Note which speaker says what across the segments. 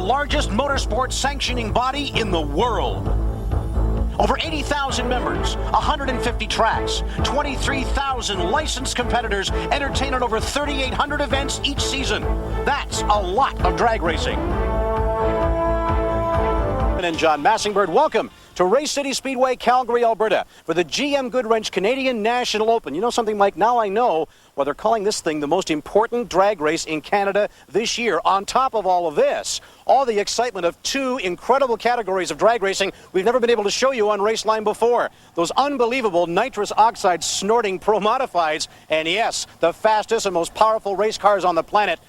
Speaker 1: largest motorsport sanctioning body in the world. Over 80,000 members, 150 tracks, 23,000 licensed competitors entertain at over 3,800 events each season. That's a lot of drag racing. And John Massingbird, welcome to Racecity Speedway, Calgary, Alberta, for the GM Goodwrench Canadian National Open. You know something, Mike? Now I know why they're calling this thing the most important drag race in Canada this year. On top of all of this, all the excitement of two incredible categories of drag racing we've never been able to show you on Raceline before. Those unbelievable nitrous oxide snorting Pro Modifieds, and yes, the fastest and most powerful race cars on the planet.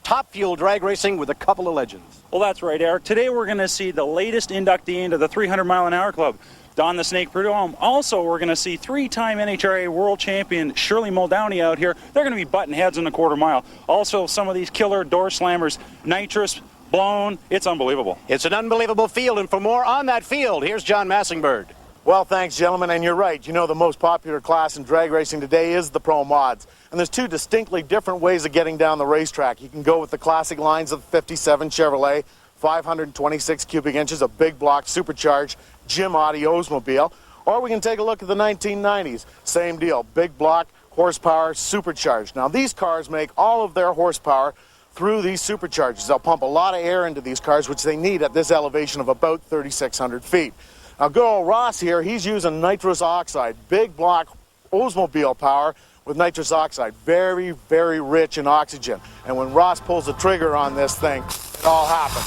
Speaker 1: Top fuel drag racing with a couple of legends.
Speaker 2: Well, that's right, Eric. Today we're going to see the latest inductee into the 300-mile-an-hour club, Don the Snake Prudhomme. Also, we're going to see three-time NHRA world champion Shirley Muldowney out here. They're going to be butting heads in the quarter mile. Also, some of these killer door slammers, nitrous, blown. It's unbelievable.
Speaker 1: It's an unbelievable field, and for more on that field, here's John Massingbird.
Speaker 3: Well, thanks, gentlemen, and you're right. You know, the most popular class in drag racing today is the Pro Mods. And there's two distinctly different ways of getting down the racetrack. You can go with the classic lines of the 57 Chevrolet, 526 cubic inches, a big block, supercharged, Jim Audi Oldsmobile. Or we can take a look at the 1990s. Same deal, big block, horsepower, supercharged. Now, these cars make all of their horsepower through these superchargers. They'll pump a lot of air into these cars, which they need at this elevation of about 3,600 feet. Now, good old Ross here, he's using nitrous oxide, big block Oldsmobile power with nitrous oxide, very, very rich in oxygen. And when Ross pulls the trigger on this thing, it all happens.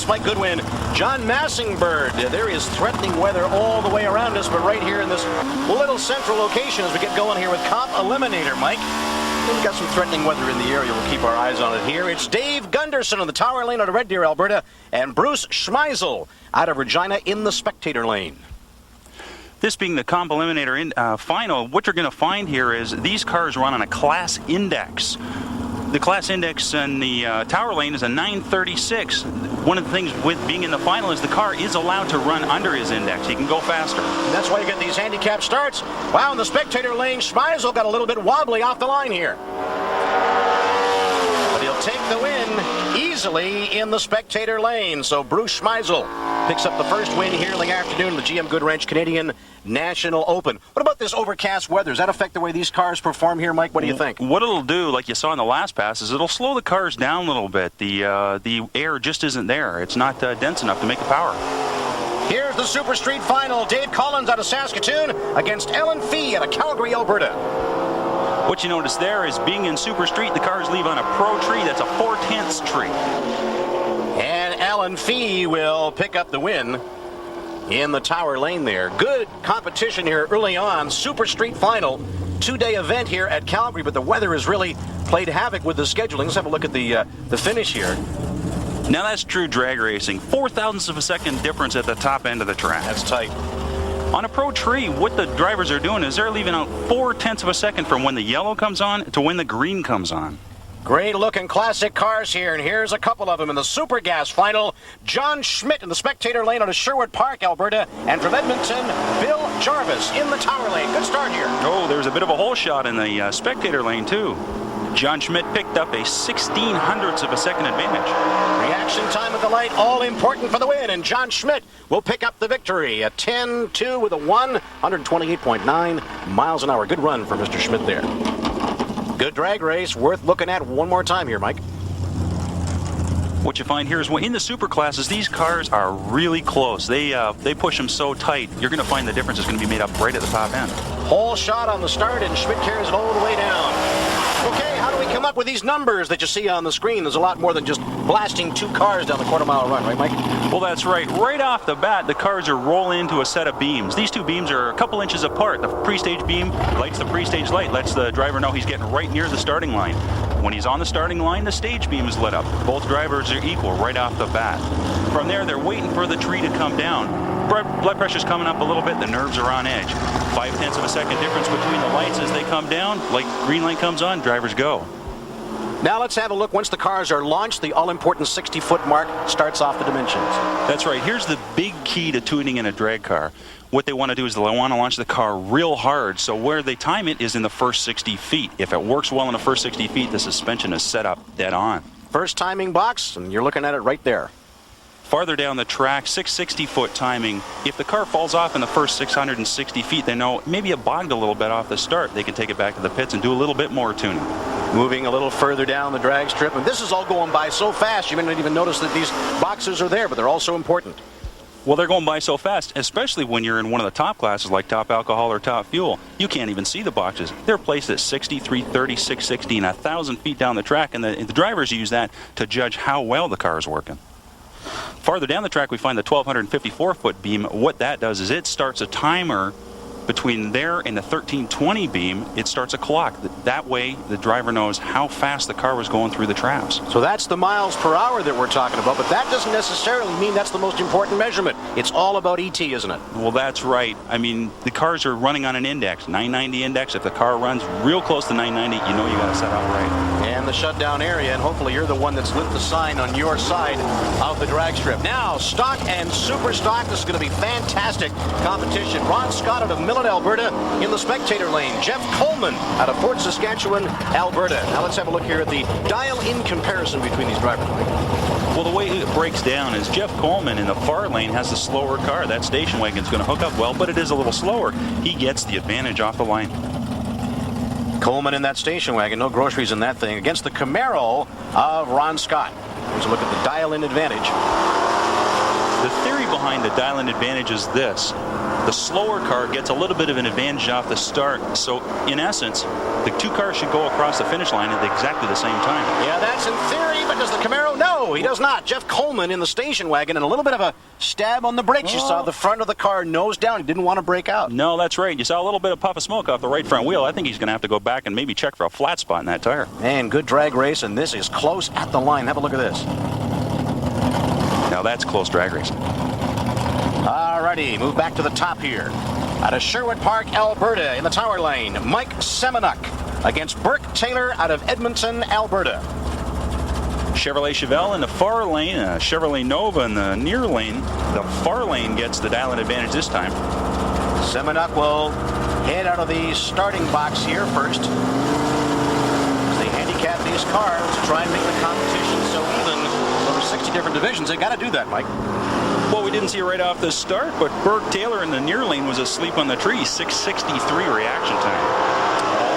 Speaker 1: Mike Goodwin, John Massingbird. There is threatening weather all the way around us, but right here in this little central location as we get going here with Comp Eliminator, Mike. We've got some threatening weather in the area. We'll keep our eyes on it here. It's Dave Gunderson on the Tower Lane out of Red Deer, Alberta, and Bruce Schmeisel out of Regina in the Spectator Lane.
Speaker 2: This being the Comp Eliminator final, what you're going to find here is these cars run on a class index. The class index in the Tower Lane is a 936. One of the things with being in the final is the car is allowed to run under his index. He can go faster.
Speaker 1: And that's why you get these handicap starts. Wow, in the Spectator Lane, Schmeisel got a little bit wobbly off the line here. But he'll take the win easily in the Spectator Lane. So Bruce Schmeisel picks up the first win here in the afternoon, the GM Goodwrench Canadian National Open. What about this overcast weather? Does that affect the way these cars perform here, Mike? What do you think?
Speaker 2: What it'll do, like you saw in the last pass, is it'll slow the cars down a little bit. The air just isn't there. It's not dense enough to make the power.
Speaker 1: Here's the Super Street Final. Dave Collins out of Saskatoon against Ellen Fee out of Calgary, Alberta.
Speaker 2: What you notice there is being in Super Street, the cars leave on a pro tree. That's a 4/10 tree.
Speaker 1: And Ellen Fee will pick up the win in the Tower Lane there. Good competition here early on. Super Street Final, two-day event here at Calgary, but the weather has really played havoc with the scheduling. Let's have a look at the finish here.
Speaker 2: Now that's true drag racing. 0.4 of a second difference at the top end of the track.
Speaker 1: That's tight.
Speaker 2: On a pro tree, what the drivers are doing is they're leaving out 0.4 of a second from when the yellow comes on to when the green comes on.
Speaker 1: Great looking classic cars here, and here's a couple of them in the Super Gas Final. John Schmidt in the Spectator Lane out of Sherwood Park, Alberta, and from Edmonton, Bill Jarvis in the Tower Lane. Good start here.
Speaker 2: Oh, there's a bit of a hole shot in the Spectator Lane too. John Schmidt picked up a 1/1600th of a second advantage.
Speaker 1: Reaction time at the light, all important for the win, and John Schmidt will pick up the victory. A 10-2 with a 128.9 miles an hour. Good run for Mr. Schmidt there. Good drag race, worth looking at one more time here, Mike.
Speaker 2: What you find here is in the super classes, these cars are really close. They push them so tight, you're going to find the difference is going to be made up right at the top end.
Speaker 1: Whole shot on the start, and Schmidt carries it all the way down. Okay, how do we come up with these numbers that you see on the screen? There's a lot more than just blasting two cars down the quarter-mile run, right, Mike?
Speaker 2: Well, that's right. Right off the bat, the cars are rolling into a set of beams. These two beams are a couple inches apart. The pre-stage beam lights the pre-stage light, lets the driver know he's getting right near the starting line. When he's on the starting line, the stage beam is lit up. Both drivers are equal right off the bat. From there, they're waiting for the tree to come down. Blood pressure's coming up a little bit, the nerves are on edge. 0.5 of a second difference between the lights as they come down. Like green light comes on, drivers go.
Speaker 1: Now let's have a look. Once the cars are launched, the all-important 60-foot mark starts off the dimensions.
Speaker 2: That's right. Here's the big key to tuning in a drag car. What they want to do is they want to launch the car real hard, so where they time it is in the first 60 feet. If it works well in the first 60 feet, the suspension is set up dead on.
Speaker 1: First timing box, and you're looking at it right there.
Speaker 2: Farther down the track, 660-foot timing. If the car falls off in the first 660 feet, they know maybe it bogged a little bit off the start. They can take it back to the pits and do a little bit more tuning.
Speaker 1: Moving a little further down the drag strip, and this is all going by so fast you may not even notice that these boxes are there, but they're also important.
Speaker 2: Well, they're going by so fast, especially when you're in one of the top classes like top alcohol or top fuel. You can't even see the boxes. They're placed at 60, 330, 660, and 1,000 feet down the track, and the drivers use that to judge how well the car is working. Farther down the track, we find the 1,254-foot beam. What that does is it starts a timer between there and the 1320 beam. It starts a clock. That way, the driver knows how fast the car was going through the traps.
Speaker 1: So that's the miles per hour that we're talking about, but that doesn't necessarily mean that's the most important measurement. It's all about ET, isn't it?
Speaker 2: Well, that's right. I mean, the cars are running on an index, 990 index. If the car runs real close to 990, you know you got to set out right.
Speaker 1: And the shutdown area, and hopefully you're the one that's lit the sign on your side of the drag strip. Now, stock and super stock. This is going to be fantastic competition. Ron Scott out of Millet, Alberta, in the spectator lane. Jeff Coleman out of Fort Saskatchewan, Alberta. Now let's have a look here at the dial-in comparison between these drivers.
Speaker 2: Well, the way it breaks down is Jeff Coleman in the far lane has the slower car. That station wagon's going to hook up well, but it is a little slower. He gets the advantage off the line.
Speaker 1: Coleman in that station wagon, no groceries in that thing, against the Camaro of Ron Scott. Here's a look at the dial-in advantage.
Speaker 2: The theory behind the dial-in advantage is this. The slower car gets a little bit of an advantage off the start, so in essence, the two cars should go across the finish line at exactly the same time.
Speaker 1: Yeah, that's in theory, but does the Camaro? No, he does not. Jeff Coleman in the station wagon, and a little bit of a stab on the brakes. You saw the front of the car nose down. He didn't want to break out.
Speaker 2: No, that's right. You saw a little bit of puff of smoke off the right front wheel. I think he's going to have to go back and maybe check for a flat spot in that tire.
Speaker 1: Man, good drag race, and this is close at the line. Have a look at this.
Speaker 2: Now that's close drag racing.
Speaker 1: Alrighty, move back to the top here. Out of Sherwood Park, Alberta, in the tower lane, Mike Semenuk against Burke Taylor out of Edmonton, Alberta.
Speaker 2: Chevrolet Chevelle in the far lane, Chevrolet Nova in the near lane. The far lane gets the dial-in advantage this time.
Speaker 1: Semenuk will head out of the starting box here first. As they handicap these cars to try and make the competition so even. Over 60 different divisions, they got to do that, Mike.
Speaker 2: Well, we didn't see it right off the start, but Burke Taylor in the near lane was asleep on the tree. 6:63 reaction time.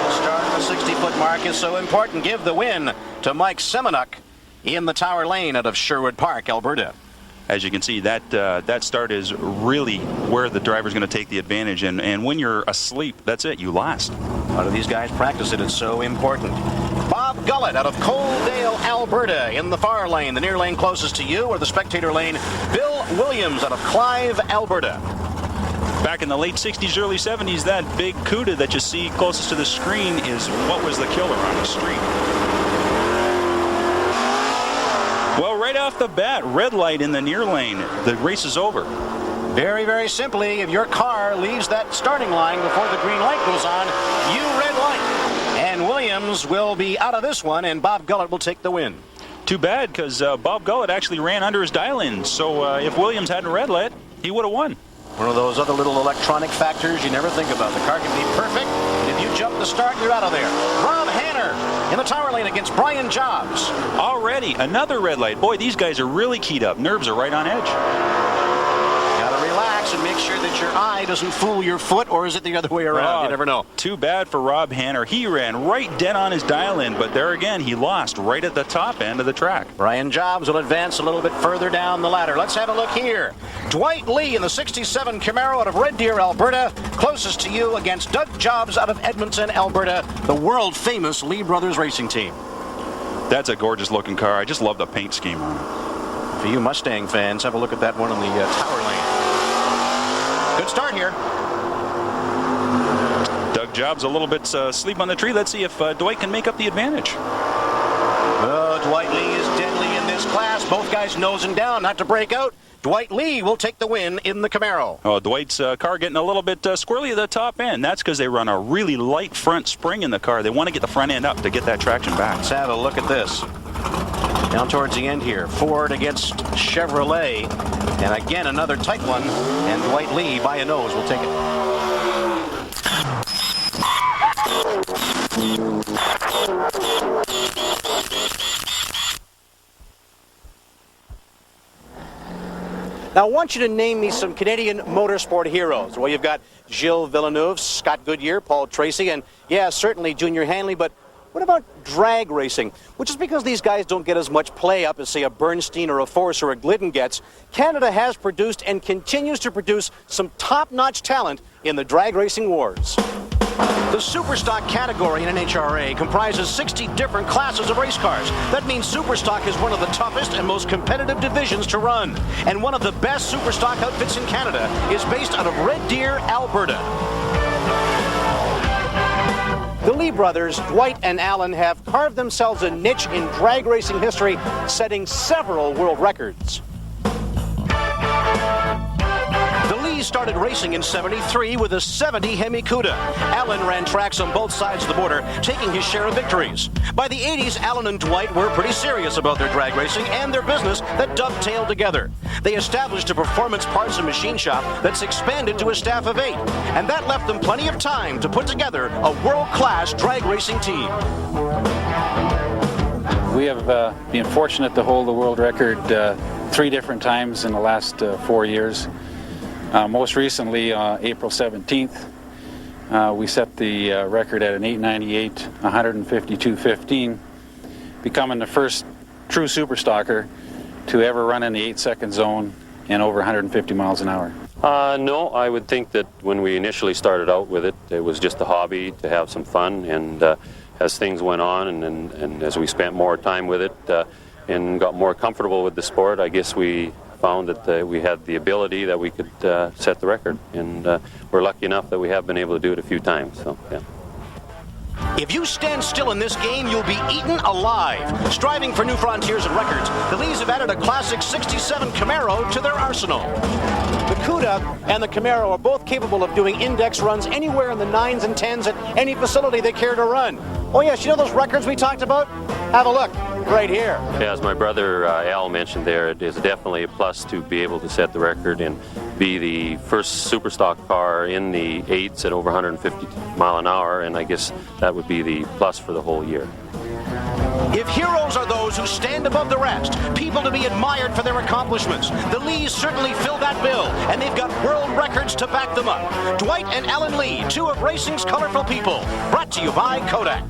Speaker 1: The start of the 60-foot mark is so important. Give the win to Mike Semenuk in the tower lane out of Sherwood Park, Alberta.
Speaker 2: As you can see, that start is really where the driver's going to take the advantage. And when you're asleep, that's it. You last.
Speaker 1: A lot of these guys practice it. It's so important. Bob Gullett out of Coaldale, Alberta, in the far lane. The near lane closest to you, or the spectator lane, Bill Williams out of Clive, Alberta.
Speaker 2: Back in the late 60s, early 70s, that big CUDA that you see closest to the screen is what was the killer on the street. Well, right off the bat, red light in the near lane. The race is over.
Speaker 1: Very, very simply, if your car leaves that starting line before the green light goes on, you red light. And Williams will be out of this one, and Bob Gullett will take the win.
Speaker 2: Too bad, because Bob Gullett actually ran under his dial-in. So if Williams hadn't red lit, he would have won.
Speaker 1: One of those other little electronic factors you never think about. The car can be perfect, and if you jump the start, you're out of there. Rob Hanner in the tower lane against Brian Jobs.
Speaker 2: Already, another red light. Boy, these guys are really keyed up. Nerves are right on edge.
Speaker 1: Gotta relax and make sure that your eye doesn't fool your foot, or is it the other way around? You never know.
Speaker 2: Too bad for Rob Hanner. He ran right dead on his dial-in, but there again, he lost right at the top end of the track.
Speaker 1: Brian Jobs will advance a little bit further down the ladder. Let's have a look here. Dwight Lee in the 67 Camaro out of Red Deer, Alberta, closest to you against Doug Jobs out of Edmonton, Alberta, the world-famous Lee Brothers racing team.
Speaker 2: That's a gorgeous-looking car. I just love the paint scheme on it.
Speaker 1: For you Mustang fans, have a look at that one in the tower lane. Good start here.
Speaker 2: Doug Jobs a little bit asleep on the tree. Let's see if Dwight can make up the advantage.
Speaker 1: Oh, Dwight Lee is deadly in this class. Both guys nosing down, not to break out. Dwight Lee will take the win in the Camaro.
Speaker 2: Oh, Dwight's car getting a little bit squirrely at the top end. That's because they run a really light front spring in the car. They want to get the front end up to get that traction back.
Speaker 1: Let's have a look at this. Down towards the end here, Ford against Chevrolet, and again another tight one, and Dwight Lee by a nose will take it. Now, I want you to name me some Canadian motorsport heroes. Well, you've got Gilles Villeneuve, Scott Goodyear, Paul Tracy, and yeah, certainly Junior Hanley, but what about drag racing? Which is because these guys don't get as much play up as, say, a Bernstein or a Force or a Glidden gets. Canada has produced and continues to produce some top-notch talent in the drag racing wars. The Superstock category in NHRA comprises 60 different classes of race cars. That means Superstock is one of the toughest and most competitive divisions to run. And one of the best Superstock outfits in Canada is based out of Red Deer, Alberta. The Lee brothers, Dwight and Alan, have carved themselves a niche in drag racing history, setting several world records. The Lees started racing in '73 with a '70 Hemi Cuda. Alan ran tracks on both sides of the border, taking his share of victories. By the '80s, Alan and Dwight were pretty serious about their drag racing and their business that dovetailed together. They established a performance parts and machine shop that's expanded to a staff of 8, and that left them plenty of time to put together a world-class drag racing team.
Speaker 4: We have been fortunate to hold the world record 3 different times in the last 4 years. Most recently, April 17th, we set the record at an 898, 152.15, becoming the first true superstocker to ever run in the 8-second zone and over 150 miles an hour.
Speaker 5: No, I would think that when we initially started out with it, it was just a hobby to have some fun, and as things went on and as we spent more time with it and got more comfortable with the sport, I guess we found that we had the ability that we could set the record, and we're lucky enough that we have been able to do it a few times. So, yeah.
Speaker 1: If you stand still in this game, you'll be eaten alive. Striving for new frontiers and records, the Lees have added a classic '67 Camaro to their arsenal. The Cuda and the Camaro are both capable of doing index runs anywhere in the 9s and 10s at any facility they care to run. Oh yes, you know those records we talked about? Have a look right here.
Speaker 5: Yeah, as my brother Al mentioned there, it is definitely a plus to be able to set the record and be the first superstock car in the 8s at over 150 mile an hour, and I guess that would be the plus for the whole year.
Speaker 1: If heroes are those who stand above the rest, people to be admired for their accomplishments, the Lees certainly fill that bill, and they've got world records to back them up. Dwight and Alan Lee, 2 of racing's colorful people, brought to you by Kodak.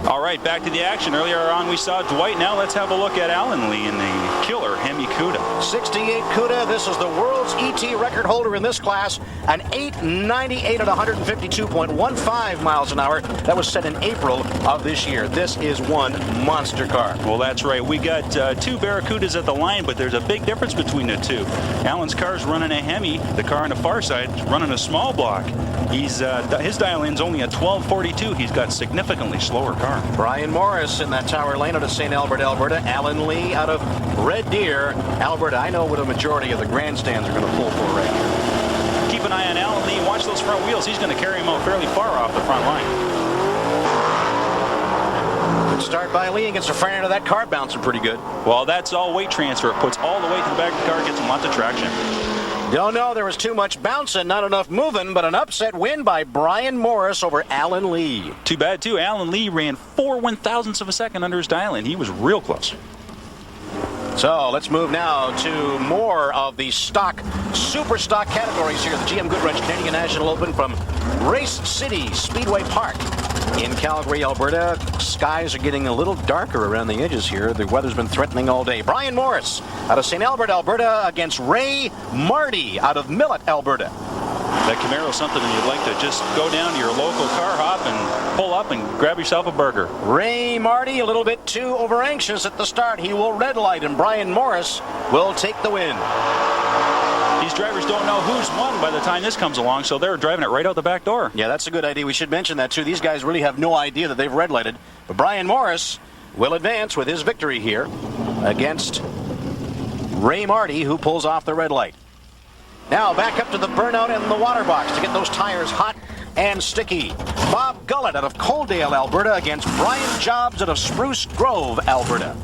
Speaker 2: All right, back to the action. Earlier on, we saw Dwight. Now let's have a look at Alan Lee in the killer Hemi Cuda.
Speaker 1: 68 Cuda. This is the world's ET record holder in this class. An 898 at 152.15 miles an hour. That was set in April of this year. This is one monster car.
Speaker 2: Well, that's right. We got 2 Barracudas at the line, but there's a big difference between the 2. Alan's car's running a Hemi. The car on the far side is running a small block. His dial-in's only a 1242. He's got significantly slower car.
Speaker 1: Brian Morris in that tower lane out of St. Albert, Alberta. Alan Lee out of Red Deer, Alberta. I know what a majority of the grandstands are going to pull for right here.
Speaker 2: Keep an eye on Alan Lee. Watch those front wheels. He's going to carry him out fairly far off the front line.
Speaker 1: Good start by Lee against the front end of that car, bouncing pretty good.
Speaker 2: Well, that's all weight transfer. It puts all the weight to the back of the car, gets him lots of traction.
Speaker 1: Don't know, there was too much bouncing, not enough moving, but an upset win by Brian Morris over Alan Lee.
Speaker 2: Too bad, too. Alan Lee ran 4 1/1000ths of a second under his dial-in. He was real close.
Speaker 1: So let's move now to more of the stock, super stock categories here. The GM Goodwrench Canadian National Open from Racecity Speedway Park in Calgary, Alberta. Skies are getting a little darker around the edges here. The weather's been threatening all day. Brian Morris out of St. Albert, Alberta against Ray Marty out of Millet, Alberta.
Speaker 2: That Camaro's something that you'd like to just go down to your local car hop and pull up and grab yourself a burger.
Speaker 1: Ray Marty a little bit too over anxious at the start. He will red light, and Brian Morris will take the win.
Speaker 2: These drivers don't know who's won by the time this comes along, so they're driving it right out the back door.
Speaker 1: Yeah, that's a good idea. We should mention that, too. These guys really have no idea that they've red lighted. But Brian Morris will advance with his victory here against Ray Marty, who pulls off the red light. Now back up to the burnout in the water box to get those tires hot and sticky. Bob Gullett out of Coaldale, Alberta, against Brian Jobs out of Spruce Grove, Alberta.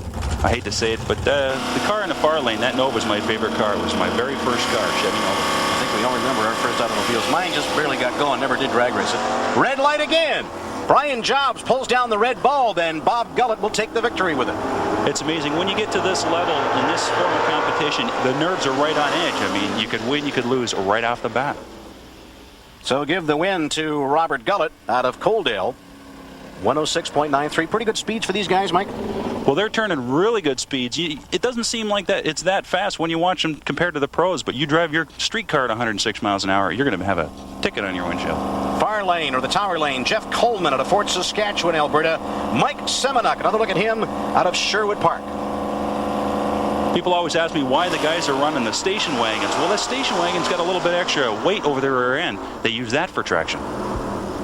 Speaker 2: I hate to say it, but the car in the far lane, that Nova's my favorite car. It was my very first car, Chevy Nova.
Speaker 1: I think we all remember our first automobiles. Mine just barely got going, never did drag race it. Red light again. Brian Jobs pulls down the red ball, then Bob Gullett will take the victory with it.
Speaker 2: It's amazing. When you get to this level in this form of competition, the nerves are right on edge. I mean, you could win, you could lose right off the bat.
Speaker 1: So give the win to Robert Gullett out of Coaldale. 106.93. Pretty good speeds for these guys, Mike.
Speaker 2: Well, they're turning really good speeds. It doesn't seem like that it's that fast when you watch them compared to the pros, but you drive your street car at 106 miles an hour, you're going to have a ticket on your windshield.
Speaker 1: Far lane, or the tower lane, Jeff Coleman out of Fort Saskatchewan, Alberta. Mike Semenuk, another look at him out of Sherwood Park.
Speaker 2: People always ask me why the guys are running the station wagons. Well, the station wagon's got a little bit extra weight over their rear end. They use that for traction.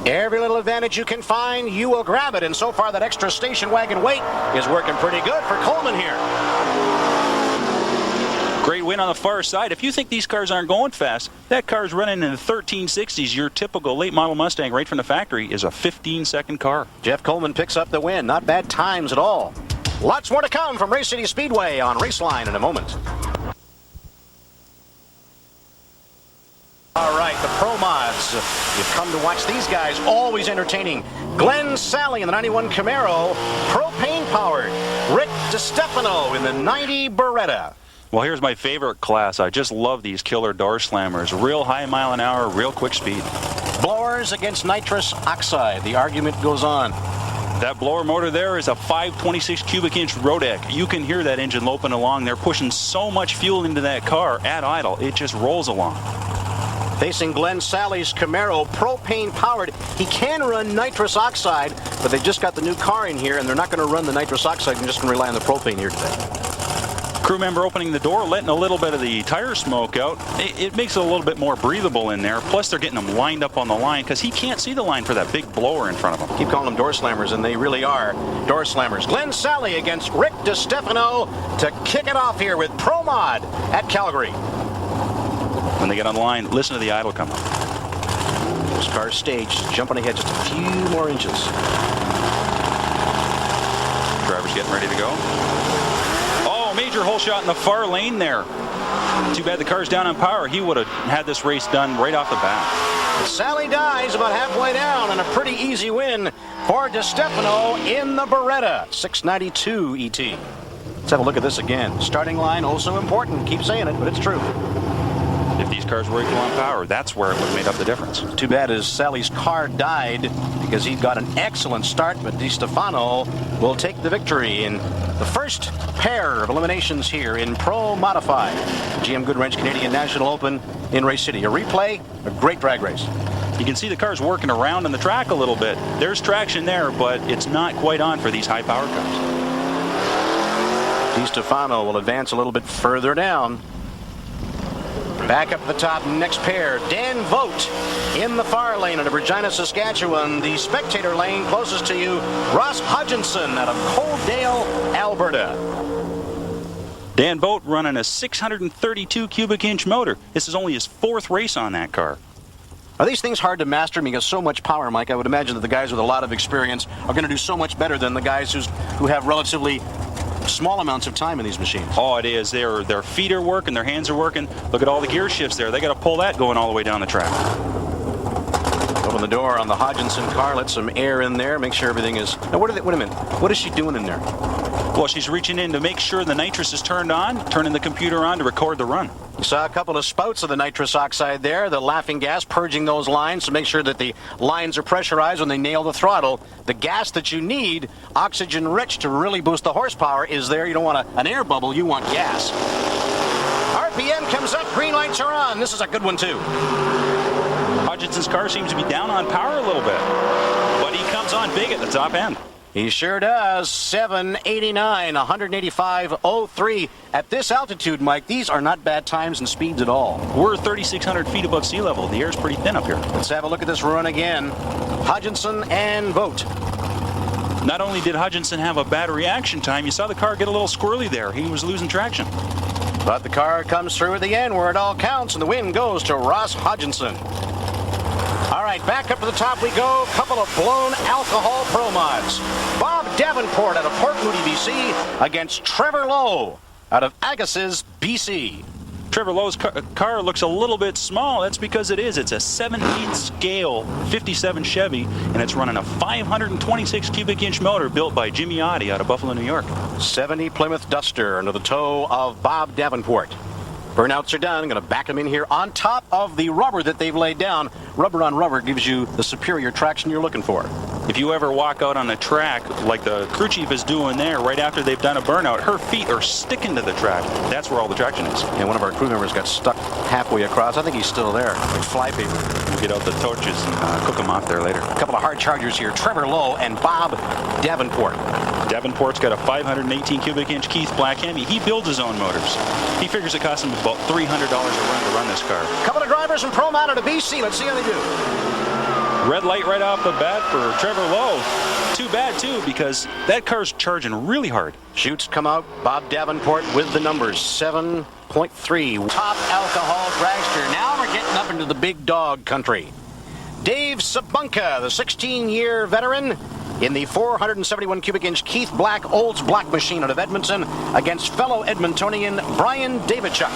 Speaker 1: Every little advantage you can find, you will grab it. And so far, that extra station wagon weight is working pretty good for Coleman here.
Speaker 2: Great win on the far side. If you think these cars aren't going fast, that car's running in the 1360s. Your typical late model Mustang right from the factory is a 15-second car.
Speaker 1: Jeff Coleman picks up the win. Not bad times at all. Lots more to come from Racecity Speedway on Raceline in a moment. All right, the Pro Mods. You've come to watch these guys, always entertaining. Glenn Sally in the 91 Camaro, propane-powered. Rick DiStefano in the 90 Beretta.
Speaker 2: Well, here's my favorite class. I just love these killer door slammers. Real high mile an hour, real quick speed.
Speaker 1: Blowers against nitrous oxide. The argument goes on.
Speaker 2: That blower motor there is a 526 cubic inch Rodec. You can hear that engine loping along. They're pushing so much fuel into that car at idle, it just rolls along.
Speaker 1: Facing Glenn Sally's Camaro, propane-powered. He can run nitrous oxide, but they've just got the new car in here, and they're not going to run the nitrous oxide. They're just going to rely on the propane here today.
Speaker 2: Crew member opening the door, letting a little bit of the tire smoke out. It makes it a little bit more breathable in there. Plus, they're getting them lined up on the line because he can't see the line for that big blower in front of him.
Speaker 1: Keep calling them door slammers, and they really are door slammers. Glenn Sally against Rick DiStefano to kick it off here with Pro Mod at Calgary.
Speaker 2: When they get on the line, listen to the idle come up.
Speaker 1: This car's staged, jumping ahead just a few more inches.
Speaker 2: Driver's getting ready to go. Oh, major hole shot in the far lane there. Too bad the car's down on power. He would have had this race done right off the bat.
Speaker 1: Sally dies about halfway down, and a pretty easy win for DiStefano in the Beretta. 692 ET. Let's have a look at this again. Starting line, also important. Keep saying it, but it's true.
Speaker 2: If these cars were equal on power, that's where it would have made up the difference.
Speaker 1: Too bad as Sally's car died because he got an excellent start, but DiStefano will take the victory in the first pair of eliminations here in Pro Modified. GM Goodwrench Canadian National Open in Racecity. A replay, a great drag race.
Speaker 2: You can see the cars working around on the track a little bit. There's traction there, but it's not quite on for these high power cars.
Speaker 1: DiStefano will advance a little bit further down. Back up the top, next pair, Dan Vogt in the far lane out of Regina, Saskatchewan. The spectator lane closest to you, Ross Hodgkinson out of Coaldale, Alberta.
Speaker 2: Dan Vogt running a 632 cubic inch motor. This is only his fourth race on that car.
Speaker 1: Are these things hard to master because so much power, Mike? I would imagine that the guys with a lot of experience are going to do so much better than the guys who have relatively small amounts of time in these machines.
Speaker 2: Oh, it is. Their feet are working, their hands are working. Look at all the gear shifts there. They got to pull that going all the way down the track.
Speaker 1: Open the door on the Hodgkinson car, let some air in there, make sure everything is... Now, wait a minute. What is she doing in there?
Speaker 2: Well, she's reaching in to make sure the nitrous is turned on, turning the computer on to record the run.
Speaker 1: You saw a couple of spouts of the nitrous oxide there, the laughing gas, purging those lines to make sure that the lines are pressurized when they nail the throttle. The gas that you need, oxygen-rich, to really boost the horsepower is there. You don't want an air bubble, you want gas. RPM comes up, green lights are on. This is a good one, too.
Speaker 2: Hodgkinson's car seems to be down on power a little bit, but he comes on big at the top end.
Speaker 1: He sure does. 789, 185.03. At this altitude, Mike, these are not bad times and speeds at all.
Speaker 2: We're 3,600 feet above sea level. The air's pretty thin up here.
Speaker 1: Let's have a look at this run again. Hodgkinson and Vogt.
Speaker 2: Not only did Hodgkinson have a bad reaction time, you saw the car get a little squirrely there. He was losing traction.
Speaker 1: But the car comes through at the end where it all counts, and the win goes to Ross Hodgkinson. All right, back up to the top we go. Couple of blown Alcohol Pro Mods. Bob Davenport out of Port Moody, BC, against Trevor Lowe out of Agassiz, BC.
Speaker 2: Trevor Lowe's car looks a little bit small. That's because it is. It's a 17th scale 57 Chevy, and it's running a 526 cubic inch motor built by Jimmy Oddie out of Buffalo, New York.
Speaker 1: 70 Plymouth Duster under the toe of Bob Davenport. Burnouts are done. I'm going to back them in here on top of the rubber that they've laid down. Rubber on rubber gives you the superior traction you're looking for.
Speaker 2: If you ever walk out on a track like the crew chief is doing there, right after they've done a burnout, her feet are sticking to the track. That's where all the traction is.
Speaker 1: And one of our crew members got stuck halfway across. I think he's still there. Like flypaper.
Speaker 2: We'll get out the torches and cook them off there later.
Speaker 1: A couple of hard chargers here. Trevor Lowe and Bob Davenport.
Speaker 2: Davenport's got a 518 cubic inch Keith Black Hemi. He builds his own motors. He figures it costs him about $300 a run to run this car.
Speaker 1: A couple of drivers from Pro Mod out of BC. Let's see how they do.
Speaker 2: Red light right off the bat for Trevor Lowe. Too bad, too, because that car's charging really hard.
Speaker 1: Chutes come out. Bob Davenport with the numbers. 7.3. Top Alcohol Dragster. Now we're getting up into the big dog country. Dave Sabunka, the 16-year veteran, in the 471 cubic inch Keith Black Olds Black machine out of Edmonton against fellow Edmontonian Brian Davidchuk.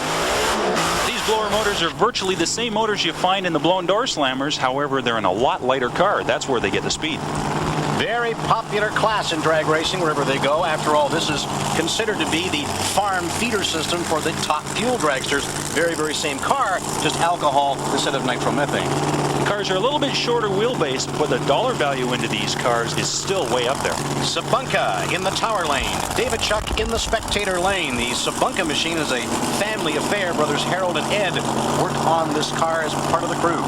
Speaker 2: These blower motors are virtually the same motors you find in the blown door slammers. However, they're in a lot lighter car. That's where they get the speed.
Speaker 1: Very popular class in drag racing wherever they go. After all, this is considered to be the farm feeder system for the top fuel dragsters. Very, very same car, just alcohol instead of nitromethane.
Speaker 2: Cars are a little bit shorter wheelbase, but the dollar value into these cars is still way up there.
Speaker 1: Sabunka in the tower lane. Davidchuk in the spectator lane. The Sabunka machine is a family affair. Brothers Harold and Ed worked on this car as part of the crew.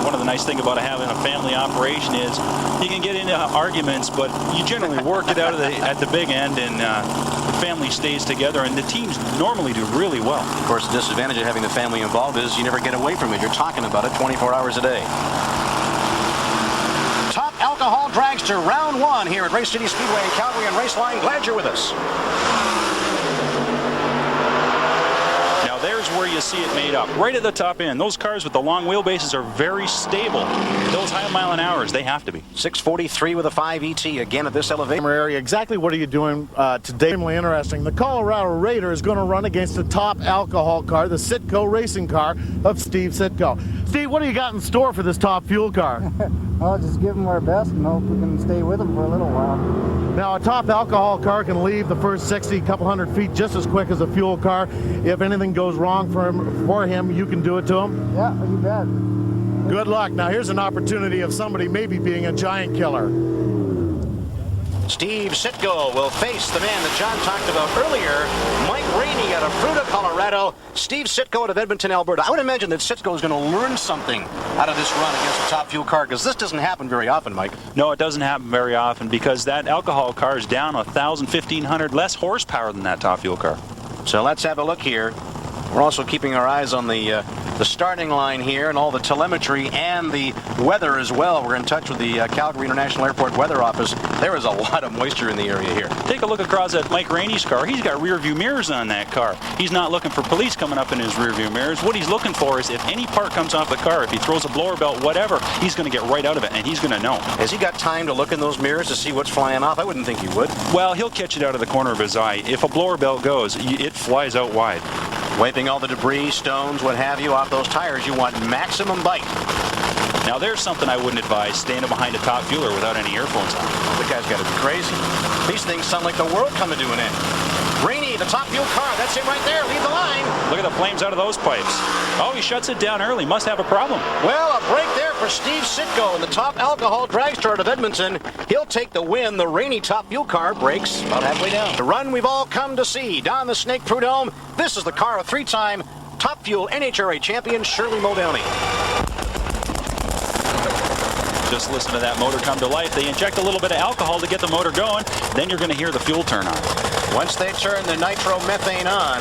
Speaker 2: One of the nice things about having a family operation is you can get into arguments, but you generally work it out at the big end, and the family stays together, and the teams normally do really well.
Speaker 1: Of course, the disadvantage of having the family involved is you never get away from it. You're talking about it 24 hours a day. Top Alcohol Dragster, round one here at Racecity Speedway in Calgary and Raceline. Glad you're with us.
Speaker 2: Now there's where you see it made up, right at the top end. Those cars with the long wheelbases are very stable. Those high mile an hours, they have to be.
Speaker 1: 643 with a 5 ET again at this elevation.
Speaker 3: Area. Exactly what are you doing today? Extremely interesting. The Colorado Raider is going to run against the top alcohol car, the Sitco racing car of Steve Sitco. Steve, what do you got in store for this top fuel car?
Speaker 6: Well, just give them our best and hope we can stay with them for a little while.
Speaker 3: Now, a top alcohol car can leave the first 60, couple hundred feet just as quick as a fuel car. If anything goes wrong for him, you can do it to him?
Speaker 6: Yeah, you bet.
Speaker 3: Good luck. Now, here's an opportunity of somebody maybe being a giant killer.
Speaker 1: Steve Sitko will face the man that John talked about earlier, Mike Rainey out of Prudhomme, Colorado. Steve Sitko out of Edmonton, Alberta. I would imagine that Sitko is going to learn something out of this run against a top fuel car, because this doesn't happen very often, Mike.
Speaker 2: No, it doesn't happen very often, because that alcohol car is down 1,000, 1,500 less horsepower than that top fuel car.
Speaker 1: So let's have a look here. We're also keeping our eyes on the starting line here and all the telemetry and the weather as well. We're in touch with the Calgary International Airport Weather Office. There is a lot of moisture in the area here.
Speaker 2: Take a look across at Mike Rainey's car. He's got rear view mirrors on that car. He's not looking for police coming up in his rear view mirrors. What he's looking for is if any part comes off the car, if he throws a blower belt, whatever, he's going to get right out of it, and he's going to know.
Speaker 1: Has he got time to look in those mirrors to see what's flying off? I wouldn't think he would.
Speaker 2: Well, he'll catch it out of the corner of his eye. If a blower belt goes, it flies out wide.
Speaker 1: Wiping all the debris, stones, what have you, off those tires, you want maximum bite.
Speaker 2: Now there's something I wouldn't advise, standing behind a top fueler without any earphones on.
Speaker 1: The guy's got to be crazy. These things sound like the world coming to an end. Rainey, the top fuel car, that's him right there, leave the line.
Speaker 2: Look at the flames out of those pipes. Oh, he shuts it down early, must have a problem.
Speaker 1: Well, a break there for Steve Sitko in the top alcohol dragster out of Edmonton. He'll take the win. The Rainey top fuel car breaks about halfway down. The run we've all come to see. Don the Snake Prudhomme. This is the car of three-time top fuel NHRA champion Shirley Muldowney.
Speaker 2: Just listen to that motor come to life. They inject a little bit of alcohol to get the motor going. Then you're going to hear the fuel turn on.
Speaker 1: Once they turn the nitromethane on,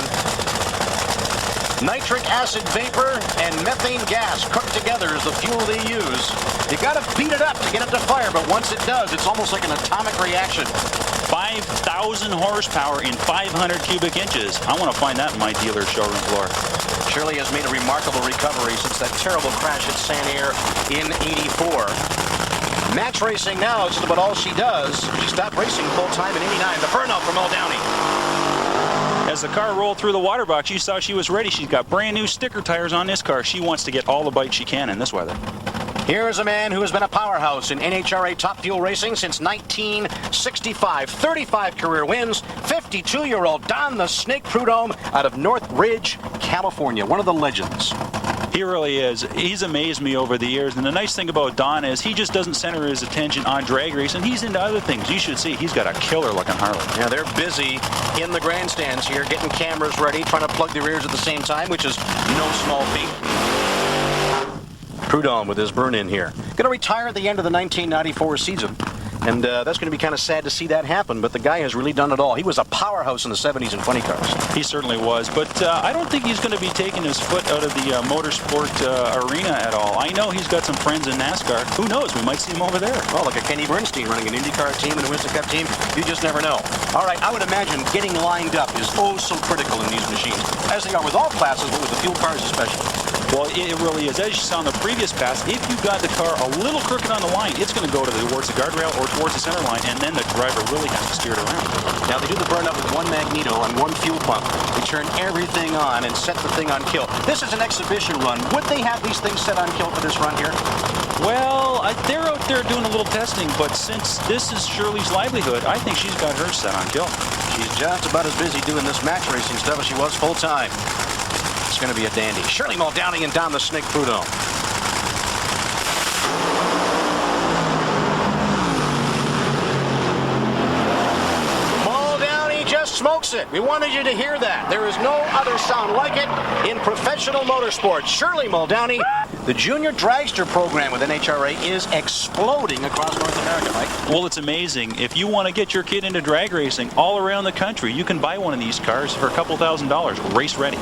Speaker 1: nitric acid vapor and methane gas cooked together is the fuel they use. You got to beat it up to get it to fire, but once it does, it's almost like an atomic reaction.
Speaker 2: 5,000 horsepower in 500 cubic inches. I want to find that in my dealer's showroom floor.
Speaker 1: Shirley has made a remarkable recovery since that terrible crash at Saint Air in '84. Match racing now is just about all she does. She stopped racing full-time in '89. The burnout for Muldowney.
Speaker 2: As the car rolled through the water box, you saw she was ready. She's got brand new sticker tires on this car. She wants to get all the bites she can in this weather.
Speaker 1: Here's a man who has been a powerhouse in NHRA Top Fuel racing since 1965. 35 career wins. 52-year-old Don the Snake Prudhomme out of Northridge, California. One of the legends.
Speaker 2: He really is. He's amazed me over the years. And the nice thing about Don is he just doesn't center his attention on drag racing. He's into other things. You should see he's got a killer-looking Harley.
Speaker 1: Yeah, they're busy in the grandstands here, getting cameras ready, trying to plug their ears at the same time, which is no small feat. Prudhomme with his burn-in here. Going to retire at the end of the 1994 season. And that's going to be kind of sad to see that happen, but the guy has really done it all. He was a powerhouse in the 70s and funny cars.
Speaker 2: He certainly was, but I don't think he's going to be taking his foot out of the motorsport arena at all. I know he's got some friends in NASCAR. Who knows? We might see him over there.
Speaker 1: Well, like a Kenny Bernstein running an IndyCar team and a Winston Cup team. You just never know. All right, I would imagine getting lined up is oh so critical in these machines, as they are with all classes, but with the fuel cars especially.
Speaker 2: Well, it really is. As you saw in the previous pass, if you got the car a little crooked on the line, it's going to go towards the guardrail or towards the center line, and then the driver really has to steer it around.
Speaker 1: Now, they do the burn-up with one magneto on one fuel pump. They turn everything on and set the thing on kill. This is an exhibition run. Would they have these things set on kill for this run here?
Speaker 2: Well, they're out there doing a little testing, but since this is Shirley's livelihood, I think she's got hers set on kill.
Speaker 1: She's just about as busy doing this match racing stuff as she was full-time. It's going to be a dandy. Shirley Muldowney and Don the Snake Prudhomme. Muldowney just smokes it. We wanted you to hear that. There is no other sound like it in professional motorsports. Shirley Muldowney. The junior dragster program with NHRA is exploding across North America, Mike.
Speaker 2: Well, it's amazing. If you want to get your kid into drag racing all around the country, you can buy one of these cars for a couple $1,000s. Race ready.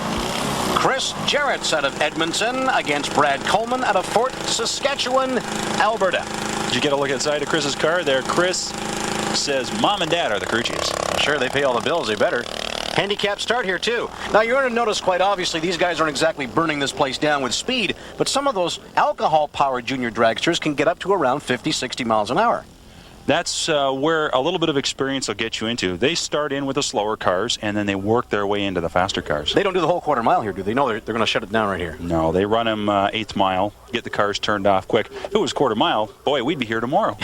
Speaker 1: Chris Jarrett's out of Edmonton against Brad Coleman out of Fort Saskatchewan, Alberta.
Speaker 2: Did you get a look inside of Chris's car there? Chris says Mom and Dad are the crew chiefs.
Speaker 1: Sure, they pay all the bills. They better. Handicap start here, too. Now, you're going to notice quite obviously these guys aren't exactly burning this place down with speed, but some of those alcohol-powered junior dragsters can get up to around 50, 60 miles an hour.
Speaker 2: That's where a little bit of experience will get you into. They start in with the slower cars, and then they work their way into the faster cars.
Speaker 1: They don't do the whole quarter mile here, do they? No, they're going to shut it down right here.
Speaker 2: No, they run them eighth mile, get the cars turned off quick. If it was quarter mile, boy, we'd be here tomorrow.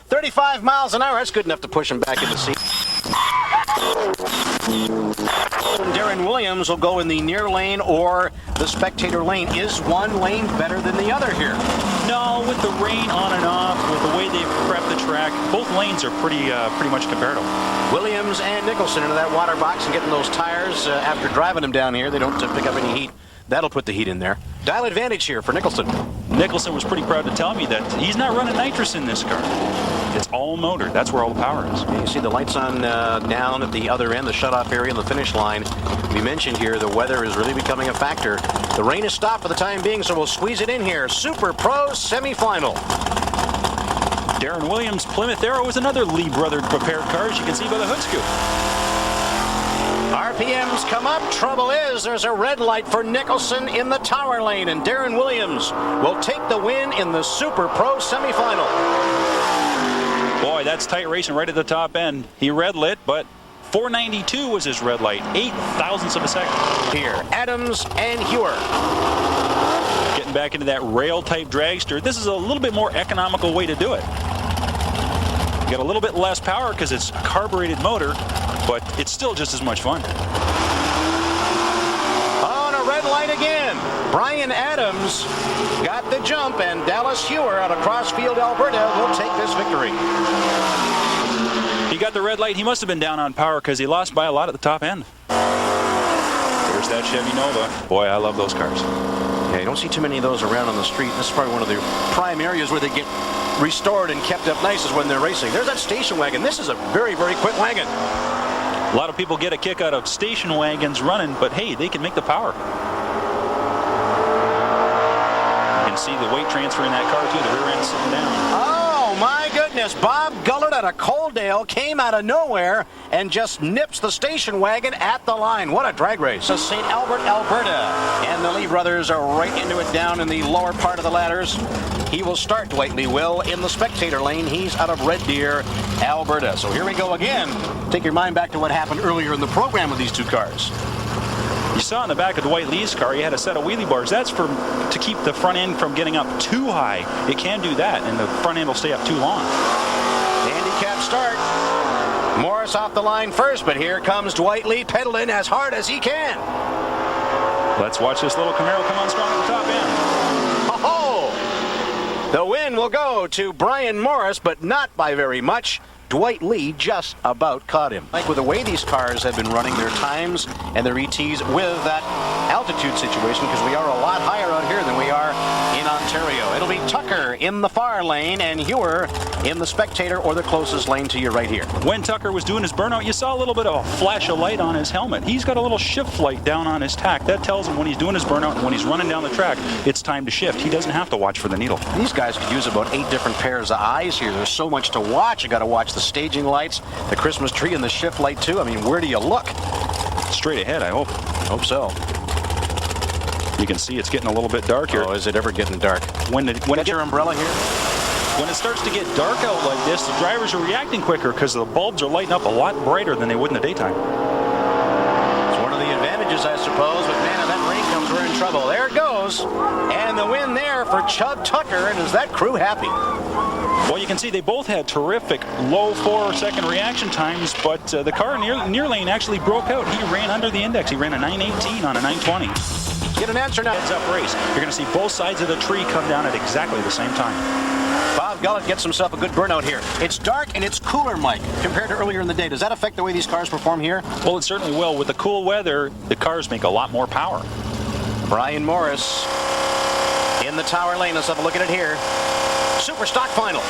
Speaker 1: 35 miles an hour, that's good enough to push them back in the seat. Darren Williams will go in the near lane or the spectator lane. Is one lane better than the other here?
Speaker 2: No, with the rain on and off, with the way they've prepped the track, both lanes are pretty much comparable.
Speaker 1: Williams and Nicholson into that water box and getting those tires after driving them down here. They don't pick up any heat. That'll put the heat in there. Dial advantage here for Nicholson.
Speaker 2: Nicholson was pretty proud to tell me that he's not running nitrous in this car. It's all motor. That's where all the power is.
Speaker 1: You see the lights on down at the other end, the shutoff area and the finish line. We mentioned here the weather is really becoming a factor. The rain is stopped for the time being, so we'll squeeze it in here. Super Pro semifinal.
Speaker 2: Darren Williams' Plymouth Arrow is another Lee Brothers prepared car, as you can see by the hood scoop.
Speaker 1: RPMs come up. Trouble is, there's a red light for Nicholson in the tower lane, and Darren Williams will take the win in the Super Pro semifinal.
Speaker 2: Boy, that's tight racing right at the top end. He red lit, but 492 was his red light, 8 thousandths of a second.
Speaker 1: Here, Adams and Hewer.
Speaker 2: Getting back into that rail-type dragster. This is a little bit more economical way to do it. You got a little bit less power because it's a carbureted motor, but it's still just as much fun.
Speaker 1: On a red light again. Brian Adams got the jump, and Dallas Hewer out of Crossfield, Alberta will take this victory.
Speaker 2: He got the red light. He must have been down on power because he lost by a lot at the top end. There's that Chevy Nova. Boy, I love those cars.
Speaker 1: Yeah, you don't see too many of those around on the street. This is probably one of the prime areas where they get restored and kept up nice is when they're racing. There's that station wagon. This is a very, very quick wagon.
Speaker 2: A lot of people get a kick out of station wagons running, but hey, they can make the power. You can see the weight transfer in that car too, the rear end sitting down.
Speaker 1: Oh my goodness. this. Bob Gullett out of Coaldale came out of nowhere and just nips the station wagon at the line. What a drag race. So St. Albert, Alberta. And the Lee brothers are right into it down in the lower part of the ladders. He will start, Dwight Lee will, in the spectator lane. He's out of Red Deer, Alberta. So here we go again. Take your mind back to what happened earlier in the program with these two cars.
Speaker 2: You saw in the back of Dwight Lee's car, he had a set of wheelie bars. That's to keep the front end from getting up too high. It can do that, and the front end will stay up too long.
Speaker 1: Handicap start. Morris off the line first, but here comes Dwight Lee pedaling as hard as he can.
Speaker 2: Let's watch this little Camaro come on strong at the top end.
Speaker 1: Oh! The win will go to Brian Morris, but not by very much. Dwight Lee just about caught him. Like with the way these cars have been running their times and their ETs with that altitude situation, because we are a lot higher out here than we are in Ontario. It'll be Tucker in the far lane and Hewer in the spectator or the closest lane to you right here.
Speaker 2: When Tucker was doing his burnout, you saw a little bit of a flash of light on his helmet. He's got a little shift light down on his tack. That tells him when he's doing his burnout and when he's running down the track, it's time to shift. He doesn't have to watch for the needle.
Speaker 1: These guys could use about 8 different pairs of eyes here. There's so much to watch. You got to watch the staging lights, the Christmas tree, and the shift light too. I mean, where do you look?
Speaker 2: Straight ahead, I hope.
Speaker 1: Hope so.
Speaker 2: You can see it's getting a little bit dark here.
Speaker 1: Oh, is it ever getting dark? Get your umbrella here.
Speaker 2: When it starts to get dark out like this, the drivers are reacting quicker because the bulbs are lighting up a lot brighter than they would in the daytime.
Speaker 1: It's one of the advantages, I suppose, but man, if that rain comes, we're in trouble. There it goes. And the win there for Chub Tucker, and is that crew happy?
Speaker 2: Well, you can see they both had terrific low 4-second reaction times, but the car near lane actually broke out. He ran under the index. He ran a 9:18 on a 9:20.
Speaker 1: Get an answer now.
Speaker 2: Heads up race. You're going to see both sides of the tree come down at exactly the same time.
Speaker 1: Bob Gullett gets himself a good burnout here. It's dark and it's cooler, Mike, compared to earlier in the day. Does that affect the way these cars perform here?
Speaker 2: Well, it certainly will. With the cool weather, the cars make a lot more power.
Speaker 1: Brian Morris in the tower lane. Let's have a look at it here. Super stock final.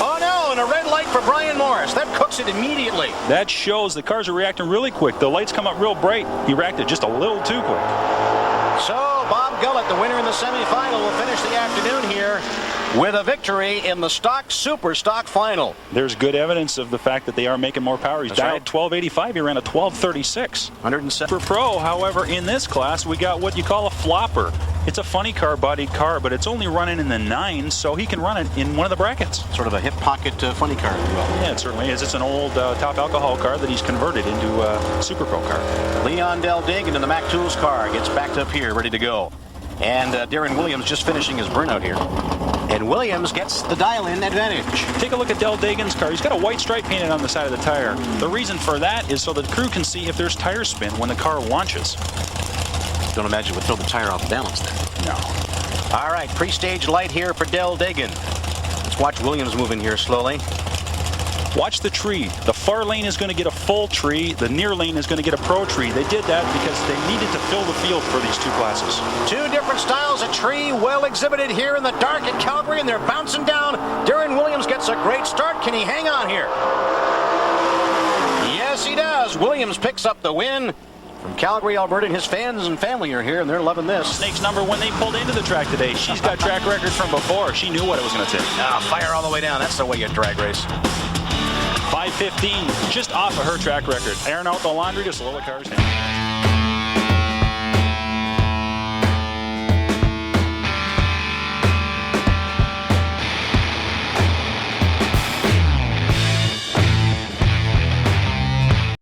Speaker 1: Oh no, and a red light for Brian Morris. That cooks it immediately.
Speaker 2: That shows the cars are reacting really quick. The lights come up real bright. He reacted just a little too quick.
Speaker 1: So Bob Gullett, the winner in the semifinal, will finish the afternoon here with a victory in the super stock final.
Speaker 2: There's good evidence of the fact that they are making more power. He's dialed 1285. He ran a 1236.
Speaker 1: 107.
Speaker 2: For pro, however, in this class, we got what you call a flopper. It's a funny car-bodied car, but it's only running in the 9s, so he can run it in one of the brackets.
Speaker 1: Sort of a hip pocket funny car, if you will.
Speaker 2: Yeah, it certainly is. It's an old top alcohol car that he's converted into a super pro car.
Speaker 1: Leon Del Dagan in the Mac Tools car gets backed up here, ready to go. And Darren Williams just finishing his burnout here. And Williams gets the dial-in advantage.
Speaker 2: Take a look at Del Dagan's car. He's got a white stripe painted on the side of the tire. The reason for that is so the crew can see if there's tire spin when the car launches.
Speaker 1: Don't imagine it would throw the tire off balance then.
Speaker 2: No.
Speaker 1: All right, pre-stage light here for Del Dagan. Let's watch Williams move in here slowly.
Speaker 2: Watch the tree. The far lane is going to get a full tree. The near lane is going to get a pro tree. They did that because they needed to fill the field for these two classes.
Speaker 1: Two different styles of tree, well exhibited here in the dark at Calgary, and they're bouncing down. Darren Williams gets a great start. Can he hang on here? Yes, he does. Williams picks up the win. From Calgary, Alberta, and his fans and family are here, and they're loving this.
Speaker 2: Snake's number when they pulled into the track today. She's got track records from before. She knew what it was going to take.
Speaker 1: Fire all the way down. That's the way you drag race.
Speaker 2: 5:15, just off of her track record. Airing out the laundry to slow the cars down.